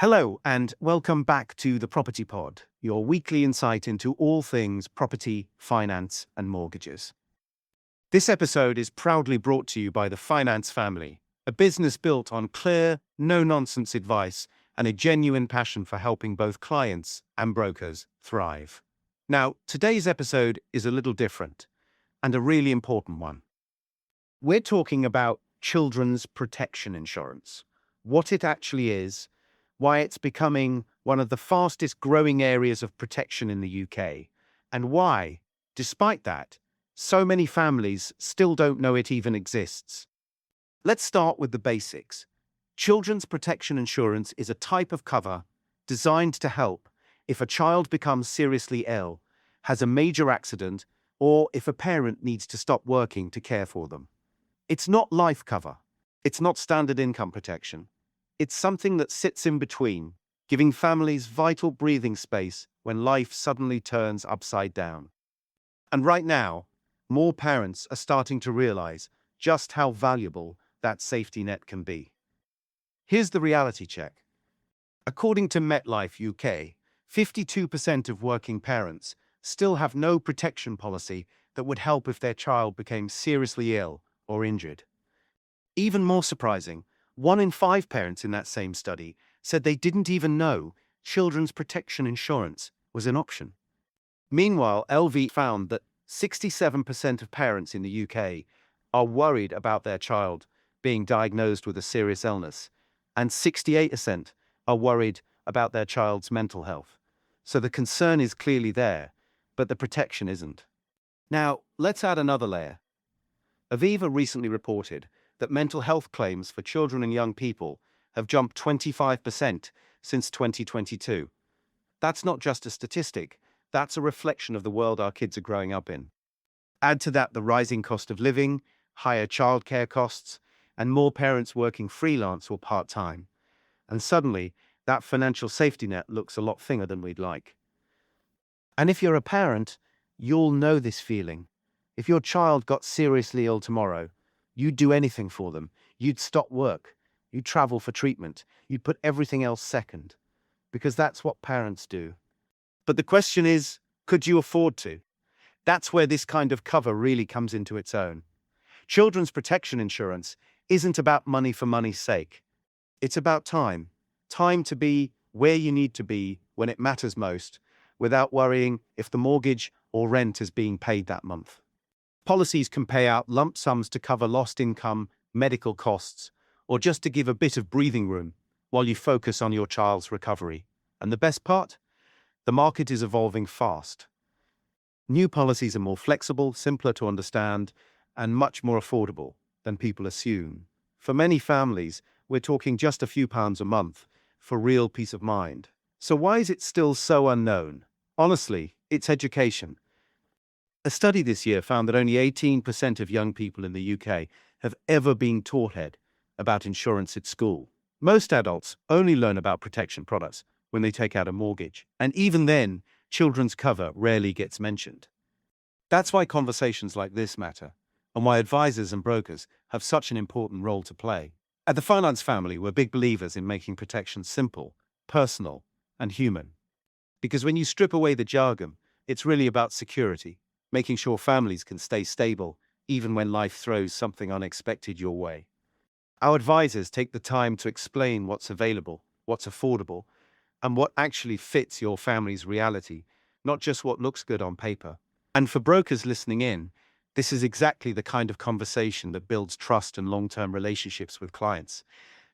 Hello, and welcome back to the Property Pod, your weekly insight into all things property, finance, and mortgages. This episode is proudly brought to you by the Finance Family, a business built on clear, no nonsense advice and a genuine passion for helping both clients and brokers thrive. Now, today's episode is a little different and a really important one. We're talking about children's protection insurance, what it actually is, why it's becoming one of the fastest growing areas of protection in the UK, and why, despite that, so many families still don't know it even exists. Let's start with the basics. Children's protection insurance is a type of cover designed to help if a child becomes seriously ill, has a major accident, or if a parent needs to stop working to care for them. It's not life cover. It's not standard income protection. It's something that sits in between, giving families vital breathing space when life suddenly turns upside down. And right now, more parents are starting to realize just how valuable that safety net can be. Here's the reality check. According to MetLife UK, 52% of working parents still have no protection policy that would help if their child became seriously ill or injured. Even more surprising, 1 in 5 parents in that same study said they didn't even know children's protection insurance was an option. Meanwhile, LV found that 67% of parents in the UK are worried about their child being diagnosed with a serious illness, and 68% are worried about their child's mental health. So the concern is clearly there, but the protection isn't. Now, let's add another layer. Aviva recently reported that mental health claims for children and young people have jumped 25% since 2022. That's not just a statistic, that's a reflection of the world our kids are growing up in. Add to that the rising cost of living, higher childcare costs, and more parents working freelance or part-time. And suddenly, that financial safety net looks a lot thinner than we'd like. And if you're a parent, you'll know this feeling. If your child got seriously ill tomorrow, you'd do anything for them. You'd stop work. You'd travel for treatment. You'd put everything else second. Because that's what parents do. But the question is, could you afford to? That's where this kind of cover really comes into its own. Children's protection insurance isn't about money for money's sake. It's about time. Time to be where you need to be when it matters most, without worrying if the mortgage or rent is being paid that month. Policies can pay out lump sums to cover lost income, medical costs, or just to give a bit of breathing room while you focus on your child's recovery. And the best part? The market is evolving fast. New policies are more flexible, simpler to understand, and much more affordable than people assume. For many families, we're talking just a few pounds a month for real peace of mind. So why is it still so unknown? Honestly, it's education. A study this year found that only 18% of young people in the UK have ever been taught about insurance at school. Most adults only learn about protection products when they take out a mortgage, and even then, children's cover rarely gets mentioned. That's why conversations like this matter, and why advisors and brokers have such an important role to play. At the Finance Family, we're big believers in making protection simple, personal, and human. Because when you strip away the jargon, it's really about security, making sure families can stay stable even when life throws something unexpected your way. Our advisors take the time to explain what's available, what's affordable, and what actually fits your family's reality, not just what looks good on paper. And for brokers listening in, this is exactly the kind of conversation that builds trust and long-term relationships with clients,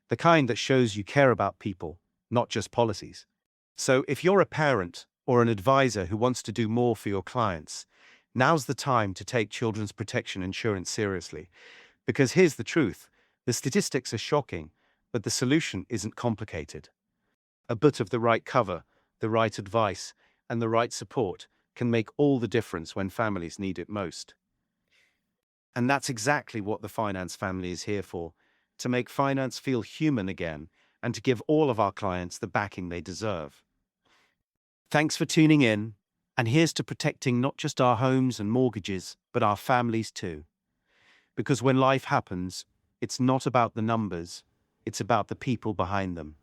the kind that shows you care about people, not just policies. So if you're a parent or an advisor who wants to do more for your clients, now's the time to take children's protection insurance seriously. Because here's the truth, the statistics are shocking, but the solution isn't complicated. A bit of the right cover, the right advice, and the right support can make all the difference when families need it most. And that's exactly what the Finance Family is here for, to make finance feel human again and to give all of our clients the backing they deserve. Thanks for tuning in, and here's to protecting not just our homes and mortgages, but our families too. Because when life happens, it's not about the numbers, it's about the people behind them.